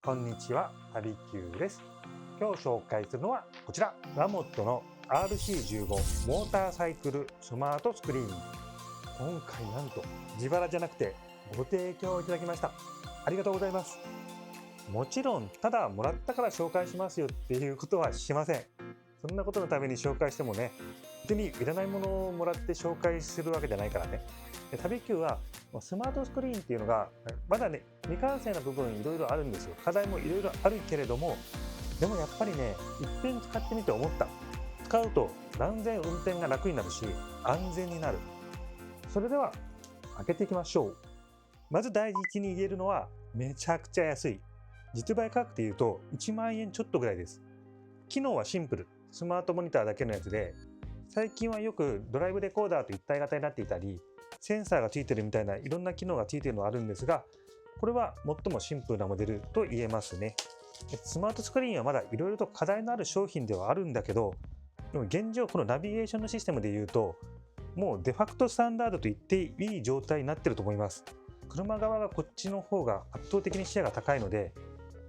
こんにちは、旅Qです。今日紹介するのはこちら、ラモットの RC15 モーターサイクルスマートスクリーン。今回なんと自腹じゃなくてご提供いただきました。ありがとうございます。もちろんただもらったから紹介しますよっていうことはしません。そんなことのために紹介してもね、別にいらないものをもらって紹介するわけじゃないからね。で旅Qはスマートスクリーンっていうのがまだね、未完成な部分いろいろあるんですよ。課題もいろいろあるけれども、でもやっぱりね、いっぺん使ってみて思った。使うと断然運転が楽になるし安全になる。それでは開けていきましょう。まず第一に言えるのはめちゃくちゃ安い。実売価格でいうと1万円ちょっとぐらいです。機能はシンプル、スマートモニターだけのやつで、最近はよくドライブレコーダーと一体型になっていたり、センサーがついてるみたいないろんな機能がついているのがあるんですが、これは最もシンプルなモデルと言えますね。スマートスクリーンはまだいろいろと課題のある商品ではあるんだけど、でも現状このナビゲーションのシステムでいうと、もうデファクトスタンダードと言っていい状態になっていると思います。車側がこっちの方が圧倒的にシェアが高いので、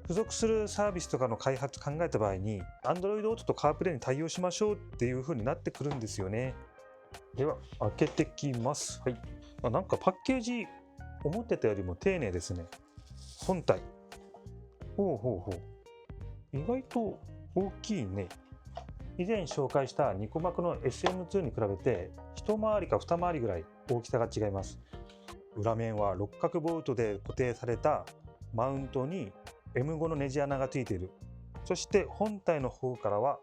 付属するサービスとかの開発考えた場合に Android Auto と CarPlay に対応しましょうっていう風になってくるんですよね。では開けてきます。はい。なんかパッケージ思ってたよりも丁寧ですね。本体。ほうほうほう。意外と大きいね。以前紹介したニコマクの SM2 に比べて一回りか二回りぐらい大きさが違います。裏面は六角ボルトで固定されたマウントに M5 のネジ穴がついている。そして本体の方からは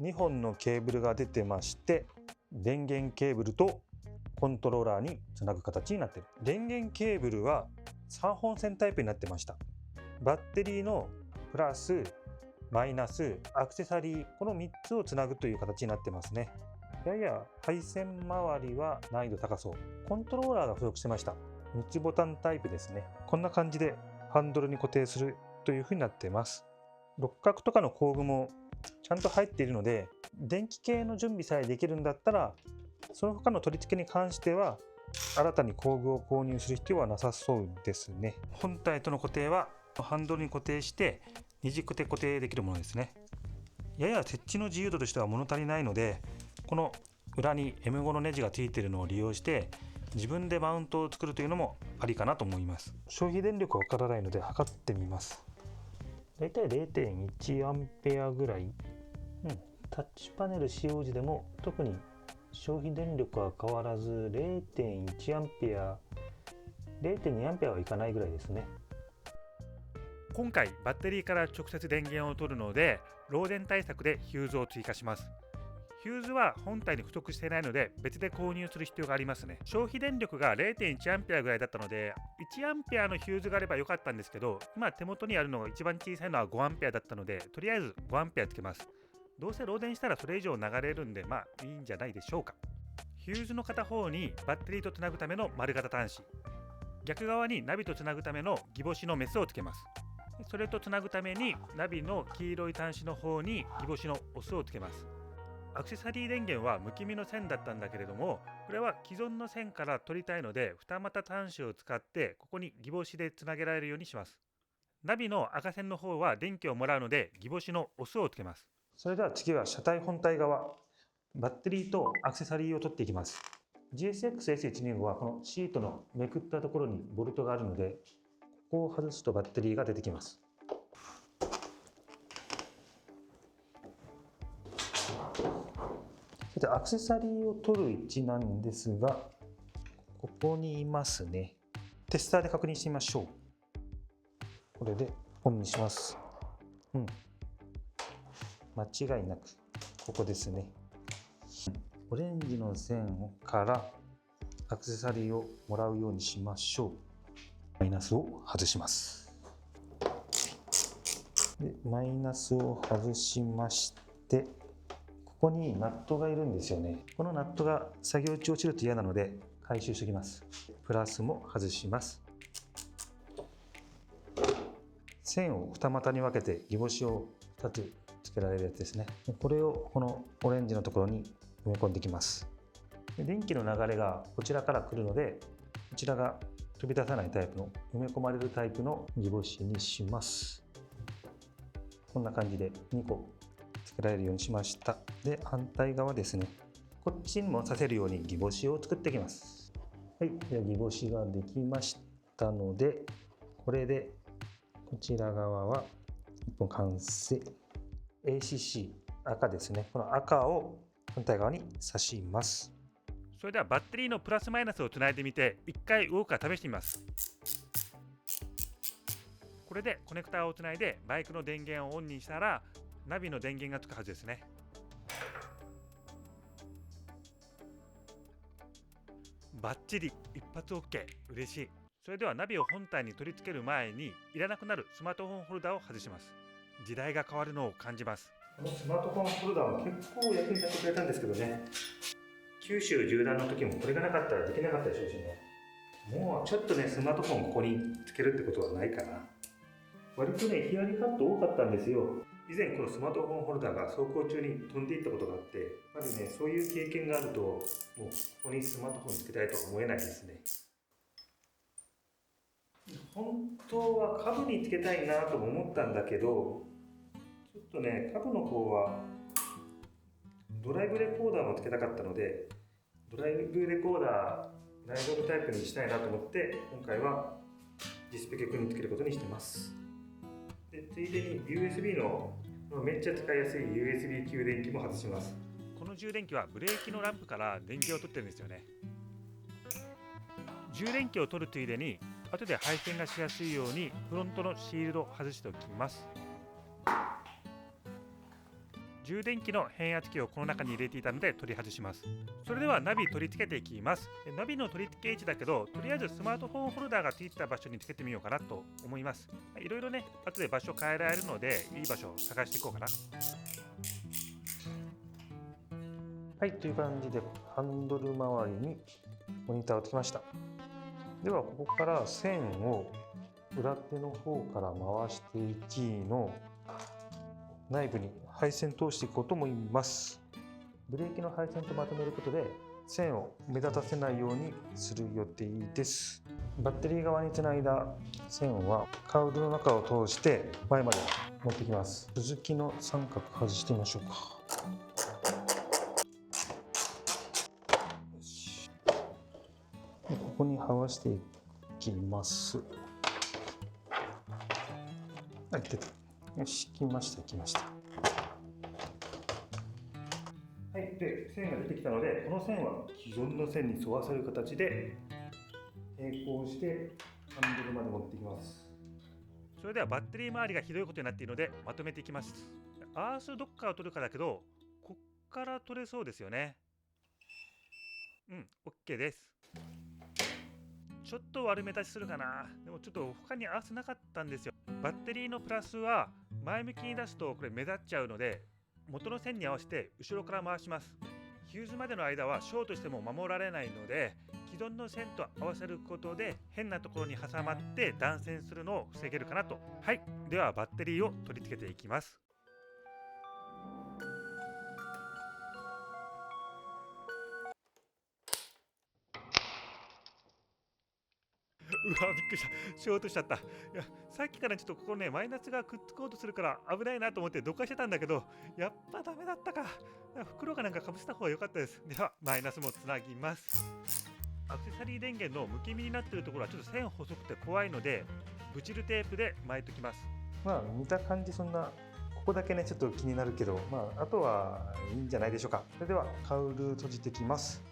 2本のケーブルが出てまして、電源ケーブルとコントローラーにつなぐ形になっている。電源ケーブルは3本線タイプになってました。バッテリーのプラスマイナスアクセサリー、この3つをつなぐという形になってますね。やや配線周りは難易度高そう。コントローラーが付属してました。3つボタンタイプですね。こんな感じでハンドルに固定するという風になっています。六角とかの工具もちゃんと入っているので、電気系の準備さえできるんだったら、その他の取り付けに関しては新たに工具を購入する必要はなさそうですね。本体との固定はハンドルに固定して二軸で固定できるものですね。やや設置の自由度としては物足りないので、この裏に M5 のネジがついているのを利用して自分でマウントを作るというのもありかなと思います。消費電力はわからないので測ってみます。だいたい 0.1 アンペアぐらい、タッチパネル使用時でも特に消費電力は変わらず 0.1 アンペア 0.2 アンペアはいかないぐらいですね。今回バッテリーから直接電源を取るので、漏電対策でヒューズを追加します。ヒューズは本体に付属していないので別で購入する必要がありますね。消費電力が 0.1 アンペアぐらいだったので1アンペアのヒューズがあればよかったんですけど、今手元にあるのが一番小さいのは5アンペアだったので、とりあえず5アンペアつけます。どうせ漏電したらそれ以上流れるんで、まあいいんじゃないでしょうか。ヒューズの片方にバッテリーとつなぐための丸型端子、逆側にナビとつなぐためのギボシのメスをつけます。それとつなぐためにナビの黄色い端子の方にギボシのオスをつけます。アクセサリー電源は無気味の線だったんだけれども、これは既存の線から取りたいので二股端子を使ってここにギボシでつなげられるようにします。ナビの赤線の方は電気をもらうのでギボシのオスをつけます。それでは次は車体本体側、バッテリーとアクセサリーを取っていきます。 GSX-S125 はこのシートのめくったところにボルトがあるので、ここを外すとバッテリーが出てきます。さてアクセサリーを取る位置なんですが、ここにいますね。テスターで確認してみましょう。これでオンにします。間違いなくここですね。オレンジの線からアクセサリーをもらうようにしましょう。マイナスを外します。でマイナスを外しまして、ここにナットがいるんですよね。このナットが作業中落ちると嫌なので回収しておきます。プラスも外します。線を二股に分けてギボシを2つつけられるやつですね。これをこのオレンジのところに埋め込んでいきます。電気の流れがこちらから来るので、こちらが飛び出さないタイプの埋め込まれるタイプのギボシにします。こんな感じで2個つけられるようにしました。で、反対側ですね、こっちにもさせるようにギボシを作っていきます。はい、ではギボシができましたので、これでこちら側は1本完成。 ACC 赤ですね、この赤を反対側に挿します。それではバッテリーのプラスマイナスをつないでみて1回動くか試してみます。これでコネクターをつないでバイクの電源をオンにしたらナビの電源がつくはずですね。バッチリ一発 OK、 嬉しい。それではナビを本体に取り付ける前にいらなくなるスマートフォンホルダーを外します。時代が変わるのを感じます。このスマートフォンホルダーも結構役に立ってくれたんですけどね、九州縦断の時もこれがなかったらできなかったでしょうしね。もうちょっとね、スマートフォンここにつけるってことはないかな。割とね、ヒヤリカット多かったんですよ。以前このスマートフォンホルダーが走行中に飛んでいったことがあって、やっぱりね、そういう経験があると、もうここにスマートフォンつけたいとは思えないですね。本当は株につけたいなとも思ったんだけど、ちょっとね、株の方はドライブレコーダーもつけたかったので、ドライブレコーダー内蔵タイプにしたいなと思って、今回はディスペケ君につけることにしてます。でついでに USB のめっちゃ使いやすい USB 給電器も外します。この充電器はブレーキのランプから電源を取ってるんですよね。充電器を取るついでに後で配線がしやすいようにフロントのシールドを外しておきます。充電器の変圧器をこの中に入れていたので取り外します。それではナビ取り付けていきます。ナビの取り付け位置だけど、とりあえずスマートフォンホルダーがついてた場所につけてみようかなと思います。いろいろね、後で場所変えられるのでいい場所を探していこうかな。はい、という感じでハンドル周りにモニターをつけました。ではここから線を裏手の方から回していきの内部に配線通していこうと思います。ブレーキの配線とまとめることで線を目立たせないようにする予定です。バッテリー側につないだ線はカウルの中を通して前まで持ってきます。続きの三角外してみましょうか。よし、ここに剥がしていきます。はい、出た。よし、来ました来ました。はい、で線が出てきたので、この線は既存の線に沿わせる形で並行してハンドルまで持っていきます。それではバッテリー周りがひどいことになっているのでまとめていきます。アースどっから取るかだけど、こっから取れそうですよね。OK です。ちょっと悪目立ちするかな。でもちょっと他にアースなかったんですよ。バッテリーのプラスは前向きに出すとこれ目立っちゃうので、元の線に合わせて後ろから回します。ヒューズまでの間はショートしても守られないので、既存の線と合わせることで変なところに挟まって断線するのを防げるかなと。はい、ではバッテリーを取り付けていきます。うわ、びっくりした。ショートしちゃった。いや、さっきからちょっとここね、マイナスがくっつこうとするから危ないなと思ってどかしてたんだけど、やっぱダメだったか。袋かなんかかぶせた方が良かったです。では、マイナスもつなぎます。アクセサリー電源のむき身になっているところはちょっと線細くて怖いので、ブチルテープで巻いておきます。まあ見た感じそんな、ここだけねちょっと気になるけど、まああとはいいんじゃないでしょうか。それではカウル閉じてきます。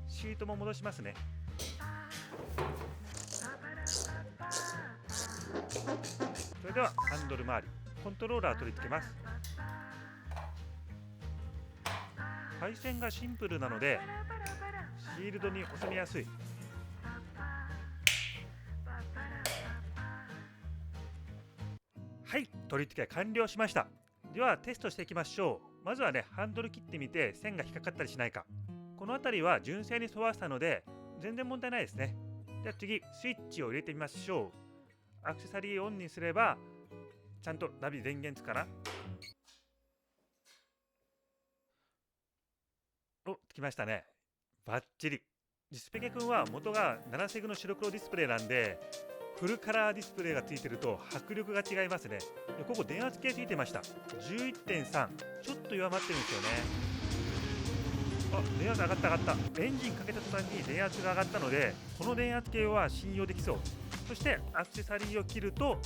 シートも戻しますね。それではハンドル周り、コントローラー取り付けます。配線がシンプルなのでシールドに収めやすい。はい、取り付け完了しました。ではテストしていきましょう。まずはね、ハンドル切ってみて線が引っかかったりしないか。この辺りは純正に沿わせたので全然問題ないですね。では次、スイッチを入れてみましょう。アクセサリーオンにすればちゃんとナビ電源つかな。お、つきましたね。バッチリ。ディスペケ君は元が7セグの白黒ディスプレイなんで、フルカラーディスプレイがついてると迫力が違いますね。でここ電圧計ついてました。 11.3 ちょっと弱まってるんですよね。電圧上がった上がった。エンジンかけた途端に電圧が上がったので、この電圧計は信用できそう。そしてアクセサリーを切ると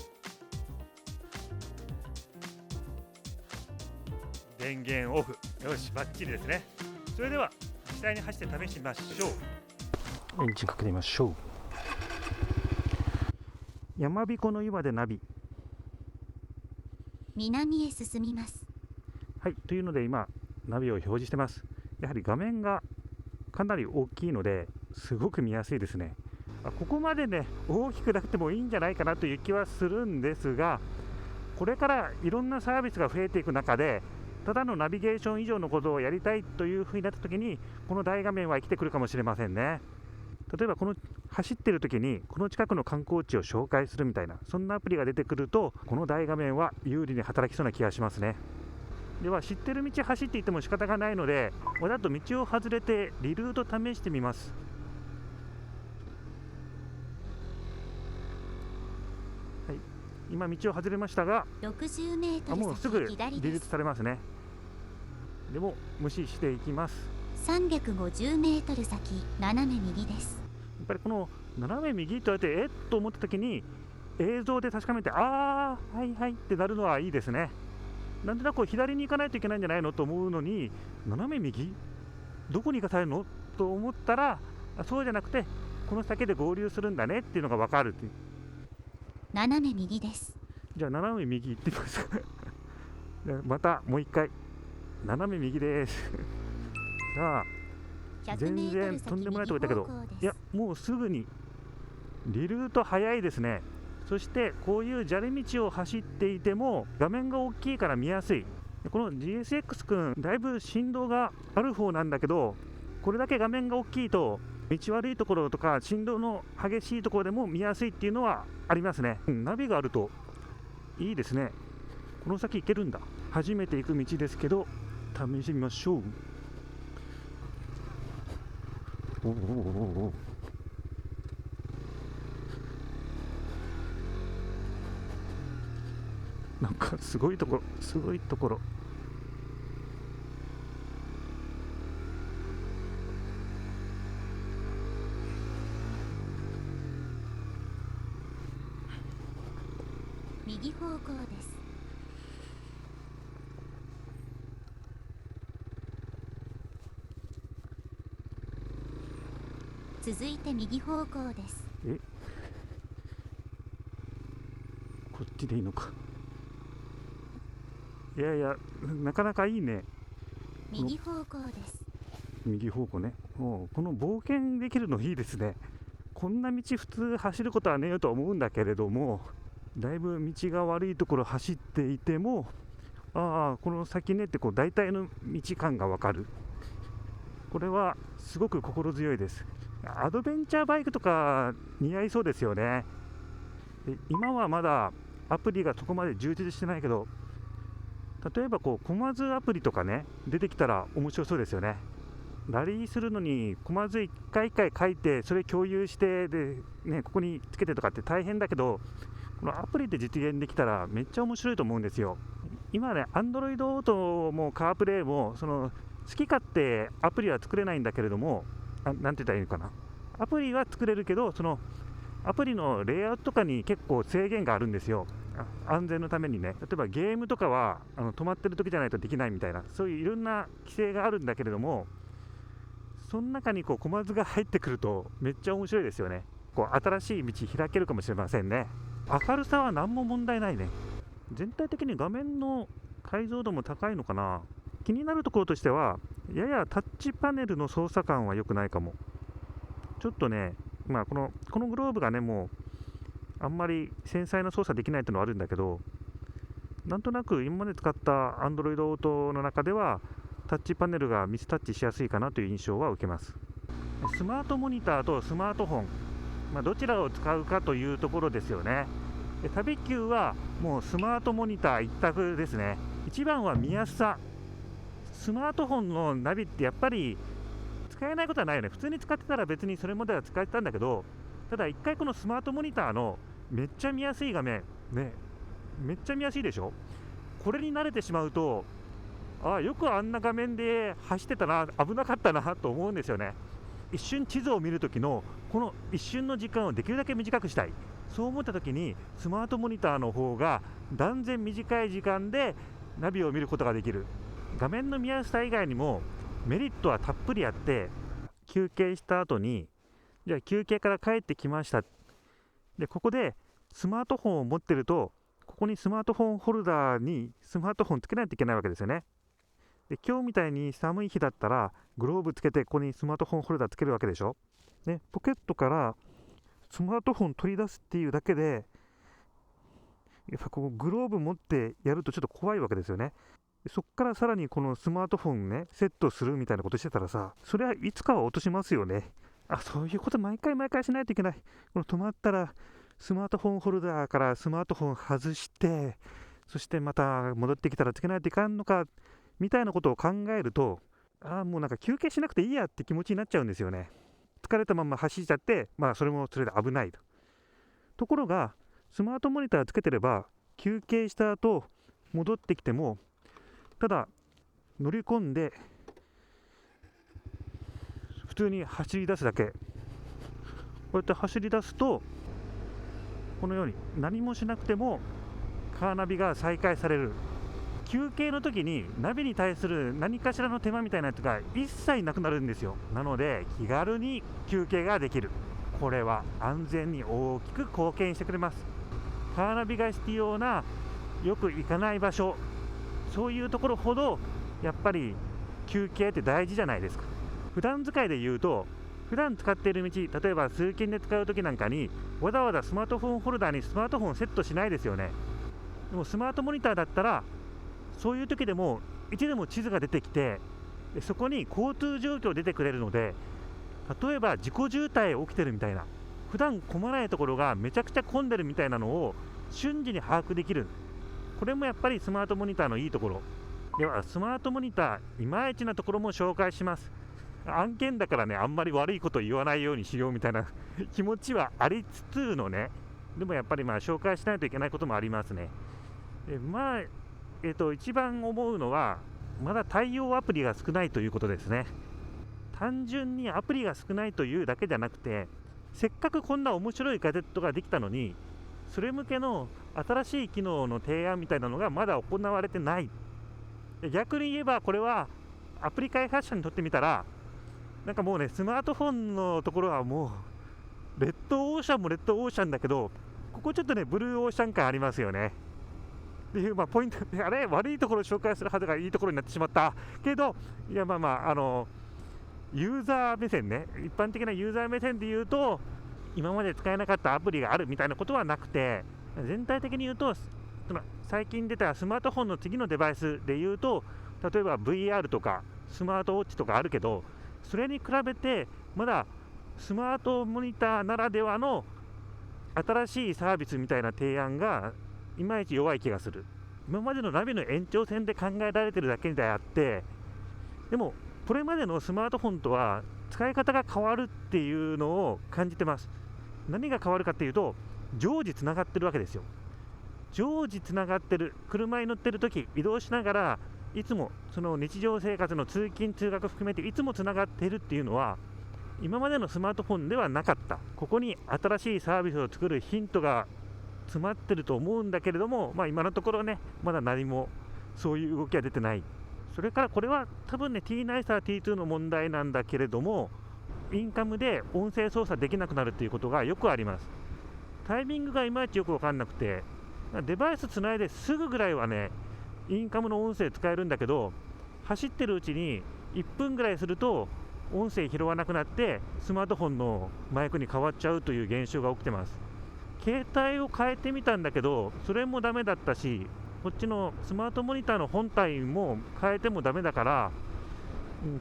電源オフ。よし、バッチリですね。それでは実際に走って試してみましょう。エンジンかけてみましょう。山彦の岩でナビ。南へ進みます。はい、というので今ナビを表示してます。やはり画面がかなり大きいのですごく見やすいですね。ここまでね大きくなくてもいいんじゃないかなという気はするんですが、これからいろんなサービスが増えていく中で、ただのナビゲーション以上のことをやりたいというふうになった時に、この大画面は生きてくるかもしれませんね。例えばこの走ってる時にこの近くの観光地を紹介するみたいな、そんなアプリが出てくると、この大画面は有利に働きそうな気がしますね。では知ってる道走っていても仕方がないので、わざと道を外れてリルート試してみます。はい、今道を外れましたが、60メートルもうすぐリ先左ルートです。されますね。でも無視していきます。350メートル先斜め右です。やっぱりこの斜め右と言われてと思った時に映像で確かめて、はいはいってなるのはいいですね。なんとなく左に行かないといけないんじゃないのと思うのに、斜め右どこに行かされるのと思ったら、そうじゃなくてこの先で合流するんだねっていうのが分かるっていう。斜め右です。じゃあ斜め右行ってみますまたもう一回斜め右ですさあ100メートル先全然とんでもないとこ行ったけど、右方向です。いやもうすぐにリルート早いですね。そしてこういう砂利道を走っていても画面が大きいから見やすい。この GSX 君だいぶ振動がある方なんだけど、これだけ画面が大きいと道悪いところとか振動の激しいところでも見やすいっていうのはありますね。ナビがあるといいですね。この先行けるんだ。初めて行く道ですけど試してみましょう。なんかすごいところ、すごいところ。右方向です。続いて右方向です。こっちでいいのか。いやいや、なかなかいいね。右方向です。右方向ね。もうこの冒険できるのいいですね。こんな道普通走ることはねえよと思うんだけれども、だいぶ道が悪いところ走っていても、この先ねってこう大体の道感がわかる。これはすごく心強いです。アドベンチャーバイクとか似合いそうですよね。で今はまだアプリがそこまで充実してないけど、例えばこうコマ図アプリとかね出てきたら面白そうですよね。ラリーするのにコマ図一回一回書いてそれ共有してで、ね、ここにつけてとかって大変だけど、このアプリで実現できたらめっちゃ面白いと思うんですよ。今ね Android Auto もカープレイもその好き勝手アプリは作れないんだけれども、なんて言ったらいいのかな、アプリは作れるけどそのアプリのレイアウトとかに結構制限があるんですよ。安全のためにね。例えばゲームとかは止まってる時じゃないとできないみたいな、そういういろんな規制があるんだけれども、その中にこうコマ図が入ってくるとめっちゃ面白いですよね。こう新しい道開けるかもしれませんね。明るさは何も問題ないね。全体的に画面の解像度も高いのかな。気になるところとしてはややタッチパネルの操作感は良くないかも。ちょっとね、このグローブがねもうあんまり繊細な操作できないというのはあるんだけど、なんとなく今まで使った Android Auto の中ではタッチパネルがミスタッチしやすいかなという印象は受けます。スマートモニターとスマートフォン、どちらを使うかというところですよね。旅級はもうスマートモニター一択ですね。一番は見やすさ。スマートフォンのナビってやっぱり使えないことはないよね。普通に使ってたら別にそれまでは使えてたんだけど、ただ一回このスマートモニターのめっちゃ見やすい画面ね、めっちゃ見やすいでしょ。これに慣れてしまうと、よくあんな画面で走ってたな、危なかったなと思うんですよね。一瞬地図を見るときのこの一瞬の時間をできるだけ短くしたい、そう思ったときにスマートモニターの方が断然短い時間でナビを見ることができる。画面の見やすさ以外にもメリットはたっぷりあって、休憩した後にじゃあ休憩から帰ってきました。でここでスマートフォンを持ってると、ここにスマートフォンホルダーにスマートフォンつけないといけないわけですよね。で今日みたいに寒い日だったらグローブつけてここにスマートフォンホルダーつけるわけでしょ、ね、ポケットからスマートフォン取り出すっていうだけで、やっぱこうグローブ持ってやるとちょっと怖いわけですよね。そっからさらにこのスマートフォンねセットするみたいなことしてたらさ、それはいつかは落としますよね。そういうこと毎回しないといけない。この止まったらスマートフォンホルダーからスマートフォン外して、そしてまた戻ってきたらつけないといかんのかみたいなことを考えると、もうなんか休憩しなくていいやって気持ちになっちゃうんですよね。疲れたまま走っちゃって、それもそれで危ないと。ところがスマートモニターつけてれば、休憩した後戻ってきてもただ乗り込んで普通に走り出すだけ。こうやって走り出すと、このように何もしなくてもカーナビが再開される。休憩の時にナビに対する何かしらの手間みたいなやつが一切なくなるんですよ。なので気軽に休憩ができる。これは安全に大きく貢献してくれます。カーナビが必要なよく行かない場所、そういうところほどやっぱり休憩って大事じゃないですか。普段使いで言うと、普段使っている道、例えば通勤で使う時なんかにわざわざスマートフォンホルダーにスマートフォンをセットしないですよね。でもスマートモニターだったらそういう時でもいつでも地図が出てきて、そこに交通状況出てくれるので、例えば事故渋滞起きてるみたいな、普段混まないところがめちゃくちゃ混んでるみたいなのを瞬時に把握できる。これもやっぱりスマートモニターのいいところでは、スマートモニターいまいちなところも紹介します。案件だからね、あんまり悪いこと言わないようにしようみたいな気持ちはありつつのね、でもやっぱり紹介しないといけないこともありますね。一番思うのは、まだ対応アプリが少ないということですね。単純にアプリが少ないというだけじゃなくて、せっかくこんな面白いガジェットができたのに、それ向けの新しい機能の提案みたいなのがまだ行われてない。逆に言えば、これはアプリ開発者にとってみたら、なんかもうね、スマートフォンのところはもうレッドオーシャンもレッドオーシャンだけど、ここちょっとねブルーオーシャン感ありますよねっていう、ポイントあれ悪いところを紹介するはずがいいところになってしまったけど、いやユーザー目線ね、一般的なユーザー目線で言うと、今まで使えなかったアプリがあるみたいなことはなくて、全体的に言うと最近出たスマートフォンの次のデバイスで言うと、例えば VR とかスマートウォッチとかあるけど、それに比べてまだスマートモニターならではの新しいサービスみたいな提案がいまいち弱い気がする。今までのナビの延長線で考えられてるだけであって、でもこれまでのスマートフォンとは使い方が変わるっていうのを感じてます。何が変わるかっていうと、常時つながってるわけですよ。常時つながってる。車に乗ってるとき、移動しながらいつもその日常生活の通勤通学含めていつもつながっているっていうのは、今までのスマートフォンではなかった。ここに新しいサービスを作るヒントが詰まってると思うんだけれども、今のところね、まだ何もそういう動きは出てない。それからこれは多分ね T9 さ T2 の問題なんだけれども、インカムで音声操作できなくなるっていうことがよくあります。タイミングがいまいちよく分かんなくて、デバイスつないですぐぐらいはねインカムの音声使えるんだけど、走ってるうちに1分ぐらいすると音声拾わなくなってスマートフォンのマイクに変わっちゃうという現象が起きてます。携帯を変えてみたんだけど、それもダメだったし、こっちのスマートモニターの本体も変えてもダメだから、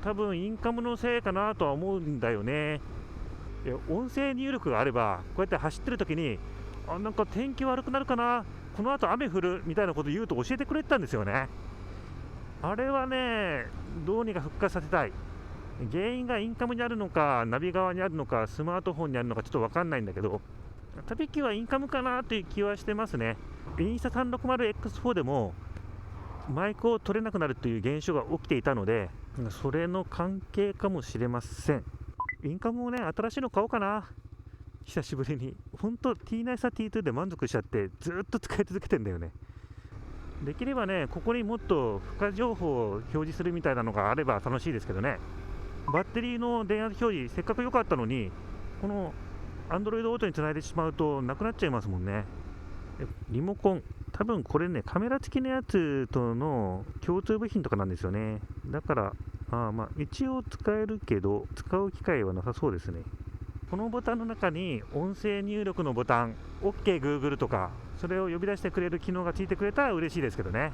多分インカムのせいかなとは思うんだよね。音声入力があれば、こうやって走ってる時になんか天気悪くなるかな、この後雨降るみたいなこと言うと教えてくれてたんですよね。あれはね、どうにか復活させたい。原因がインカムにあるのかナビ側にあるのかスマートフォンにあるのかちょっと分かんないんだけど、旅機はインカムかなという気はしてますね。インスタ 360X4 でもマイクを取れなくなるという現象が起きていたので、それの関係かもしれません。インカムもね、新しいの買おうかな。久しぶりに。ほんと T9 さ T2 で満足しちゃってずっと使い続けてんだよね。できればね、ここにもっと負荷情報を表示するみたいなのがあれば楽しいですけどね。バッテリーの電圧表示せっかく良かったのに、この Android Auto につないでしまうとなくなっちゃいますもんね。リモコン、多分これね、カメラ付きのやつとの共通部品とかなんですよね。だから一応使えるけど使う機会はなさそうですね。このボタンの中に音声入力のボタン、 OKGoogle とかそれを呼び出してくれる機能がついてくれたら嬉しいですけどね。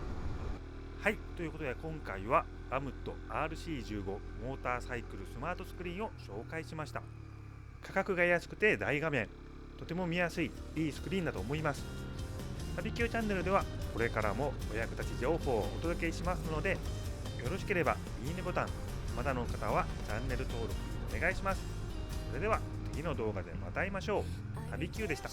はい、ということで今回はラムット RC15 モーターサイクルスマートスクリーンを紹介しました。価格が安くて大画面、とても見やすいいいスクリーンだと思います。旅Qチャンネルではこれからもお役立ち情報をお届けしますので、よろしければいいねボタン、まだの方はチャンネル登録お願いします。それでは次の動画でまた会いましょう。旅Qでした。